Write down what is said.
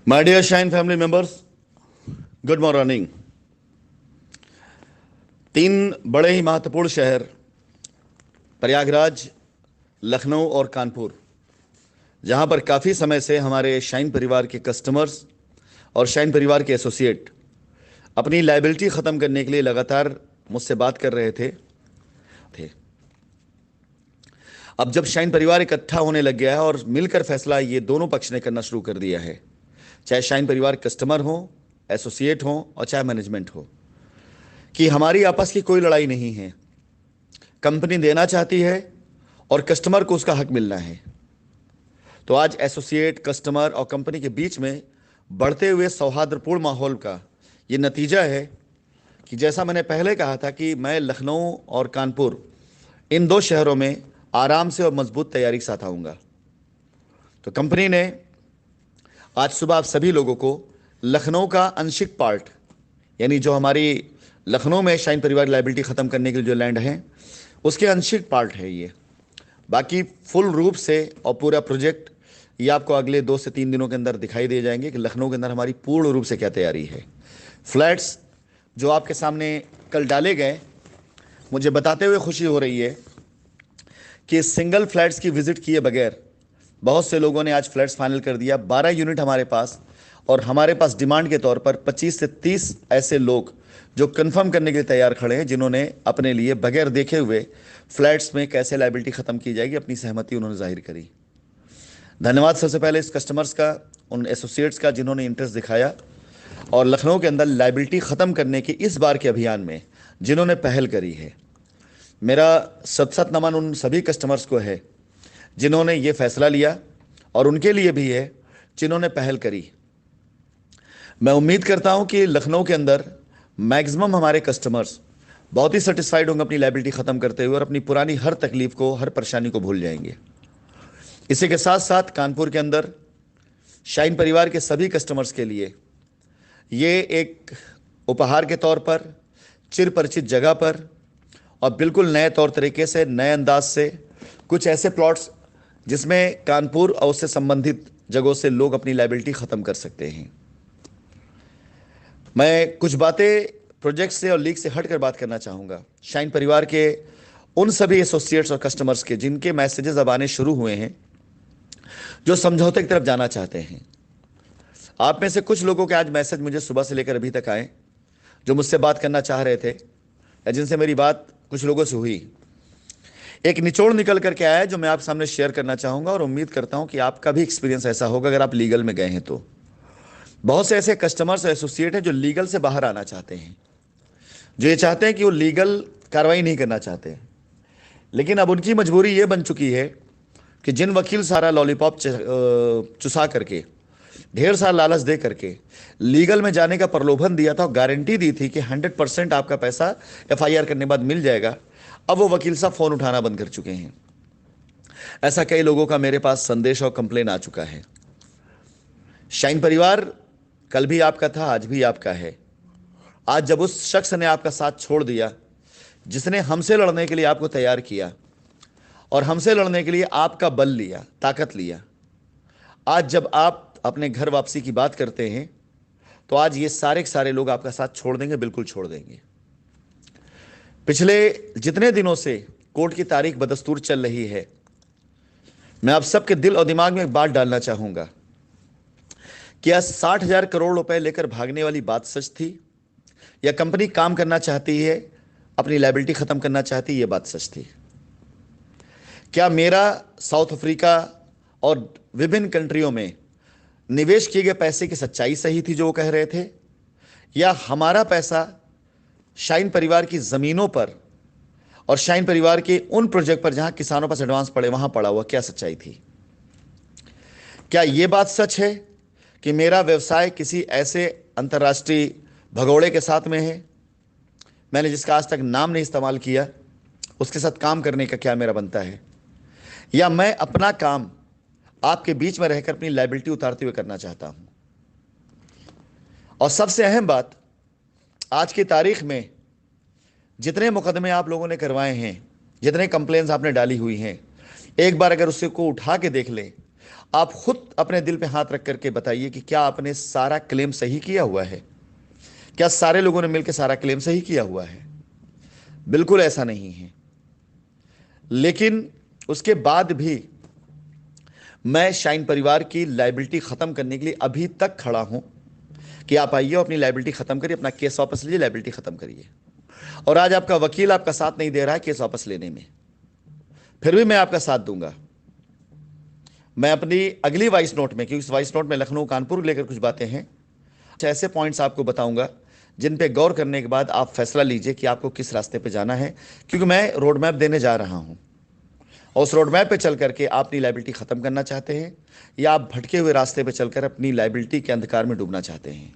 My dear Shine family members, good morning. तीन बड़े ही महत्वपूर्ण शहर प्रयागराज, लखनऊ और कानपुर, जहां पर काफ़ी समय से हमारे शाइन परिवार के कस्टमर्स और शाइन परिवार के एसोसिएट अपनी लाइबिलिटी ख़त्म करने के लिए लगातार मुझसे बात कर रहे थे। अब जब शाइन परिवार इकट्ठा होने लग गया है और मिलकर फैसला ये दोनों पक्ष ने करना शुरू कर दिया है, चाहे शाइन परिवार कस्टमर हो, एसोसिएट हो और चाहे मैनेजमेंट हो, कि हमारी आपस की कोई लड़ाई नहीं है। कंपनी देना चाहती है और कस्टमर को उसका हक मिलना है। तो आज एसोसिएट, कस्टमर और कंपनी के बीच में बढ़ते हुए सौहार्दपूर्ण माहौल का ये नतीजा है कि जैसा मैंने पहले कहा था कि मैं लखनऊ और कानपुर, इन दो शहरों में आराम से और मजबूत तैयारी के साथ आऊँगा। तो कंपनी ने आज सुबह आप सभी लोगों को लखनऊ का आंशिक पार्ट, यानी जो हमारी लखनऊ में शाइन परिवार लाइबिलिटी ख़त्म करने के लिए जो लैंड है उसके आंशिक पार्ट है ये। बाकी फुल रूप से और पूरा प्रोजेक्ट ये आपको अगले 2 से 3 दिनों के अंदर दिखाई दे जाएंगे कि लखनऊ के अंदर हमारी पूर्ण रूप से क्या तैयारी है। फ्लैट्स जो आपके सामने कल डाले गए, मुझे बताते हुए खुशी हो रही है कि सिंगल फ्लैट्स की विज़िट किए बगैर बहुत से लोगों ने आज फ्लैट्स फाइनल कर दिया। 12 यूनिट हमारे पास, और हमारे पास डिमांड के तौर पर 25 से 30 ऐसे लोग जो कंफर्म करने के लिए तैयार खड़े हैं, जिन्होंने अपने लिए बगैर देखे हुए फ्लैट्स में कैसे लाइबिलिटी ख़त्म की जाएगी अपनी सहमति उन्होंने जाहिर करी। धन्यवाद सबसे पहले इस कस्टमर्स का, उन एसोसिएट्स का जिन्होंने इंटरेस्ट दिखाया, और लखनऊ के अंदर लाइबिलिटी ख़त्म करने के इस बार के अभियान में जिन्होंने पहल करी है। मेरा सत नमन उन सभी कस्टमर्स को है जिन्होंने ये फैसला लिया, और उनके लिए भी है जिन्होंने पहल करी। मैं उम्मीद करता हूं कि लखनऊ के अंदर मैक्सिमम हमारे कस्टमर्स बहुत ही सेटिस्फाइड होंगे अपनी लाइबिलिटी ख़त्म करते हुए और अपनी पुरानी हर तकलीफ को, हर परेशानी को भूल जाएंगे। इसी के साथ साथ कानपुर के अंदर शाइन परिवार के सभी कस्टमर्स के लिए ये एक उपहार के तौर पर, चिर परिचित जगह पर और बिल्कुल नए तौर तरीके से, नए अंदाज से कुछ ऐसे प्लॉट्स जिसमें कानपुर और उससे संबंधित जगहों से लोग अपनी लाइबिलिटी ख़त्म कर सकते हैं। मैं कुछ बातें प्रोजेक्ट से और लीग से हटकर बात करना चाहूँगा। शाइन परिवार के उन सभी एसोसिएट्स और कस्टमर्स के जिनके मैसेजेस अब आने शुरू हुए हैं, जो समझौते की तरफ जाना चाहते हैं। आप में से कुछ लोगों के आज मैसेज मुझे सुबह से लेकर अभी तक आए, जो मुझसे बात करना चाह रहे थे या जिनसे मेरी बात कुछ लोगों से हुई। एक निचोड़ निकल करके आया है जो मैं आप सामने शेयर करना चाहूँगा, और उम्मीद करता हूँ कि आपका भी एक्सपीरियंस ऐसा होगा अगर आप लीगल में गए हैं तो। बहुत से ऐसे कस्टमर्स और एसोसिएट हैं जो लीगल से बाहर आना चाहते हैं, जो ये चाहते हैं कि वो लीगल कार्रवाई नहीं करना चाहते, लेकिन अब उनकी मजबूरी ये बन चुकी है कि जिन वकील सारा लॉलीपॉप चुसा करके, ढेर सारा लालच दे करके लीगल में जाने का प्रलोभन दिया था और गारंटी दी थी कि 100% आपका पैसा FIR करने के बाद मिल जाएगा, अब वो वकील साहब फ़ोन उठाना बंद कर चुके हैं। ऐसा कई लोगों का मेरे पास संदेश और कंप्लेन आ चुका है। शाइन परिवार कल भी आपका था, आज भी आपका है। आज जब उस शख्स ने आपका साथ छोड़ दिया जिसने हमसे लड़ने के लिए आपको तैयार किया और हमसे लड़ने के लिए आपका बल लिया, ताकत लिया, आज जब आप अपने घर वापसी की बात करते हैं तो आज ये सारे के सारे लोग आपका साथ छोड़ देंगे, बिल्कुल छोड़ देंगे। पिछले जितने दिनों से कोर्ट की तारीख बदस्तूर चल रही है, मैं आप सबके दिल और दिमाग में एक बात डालना चाहूंगा। क्या 60,000 करोड़ रुपए लेकर भागने वाली बात सच थी, या कंपनी काम करना चाहती है, अपनी लायबिलिटी खत्म करना चाहती है, यह बात सच थी? क्या मेरा साउथ अफ्रीका और विभिन्न कंट्रियों में निवेश किए गए पैसे की सच्चाई सही थी जो वो कह रहे थे, या हमारा पैसा शाइन परिवार की ज़मीनों पर और शाइन परिवार के उन प्रोजेक्ट पर जहां किसानों पास एडवांस पड़े वहां पड़ा हुआ, क्या सच्चाई थी? क्या यह बात सच है कि मेरा व्यवसाय किसी ऐसे अंतर्राष्ट्रीय भगोड़े के साथ में है, मैंने जिसका आज तक नाम नहीं इस्तेमाल किया, उसके साथ काम करने का क्या मेरा बनता है? या मैं अपना काम आपके बीच में रहकर अपनी लायबिलिटी उतारते हुए करना चाहता हूं? और सबसे अहम बात, आज की तारीख में जितने मुकदमे आप लोगों ने करवाए हैं, जितने कंप्लेंट्स आपने डाली हुई हैं, एक बार अगर उससे को उठा के देख लें आप खुद अपने दिल पे हाथ रख करके बताइए कि क्या आपने सारा क्लेम सही किया हुआ है? क्या सारे लोगों ने मिलकर सारा क्लेम सही किया हुआ है? बिल्कुल ऐसा नहीं है। लेकिन उसके बाद भी मैं शाइन परिवार की लायबिलिटी खत्म करने के लिए अभी तक खड़ा हूं कि आप आइए और अपनी लायबिलिटी खत्म करिए, अपना केस वापस लीजिए, लायबिलिटी खत्म करिए। और आज आपका वकील आपका साथ नहीं दे रहा है केस वापस लेने में, फिर भी मैं आपका साथ दूंगा। मैं अपनी अगली वॉइस नोट में, क्योंकि इस वॉइस नोट में लखनऊ कानपुर लेकर कुछ बातें हैं, कुछ ऐसे पॉइंट्स आपको बताऊंगा जिन पे गौर करने के बाद आप फैसला लीजिए कि आपको किस रास्ते पे जाना है, क्योंकि मैं रोड मैप देने जा रहा हूं। और उस रोड मैप पे चल करके आप अपनी लायबिलिटी खत्म करना चाहते हैं, या आप भटके हुए रास्ते पे चलकर अपनी लायबिलिटी के अंधकार में डूबना चाहते हैं।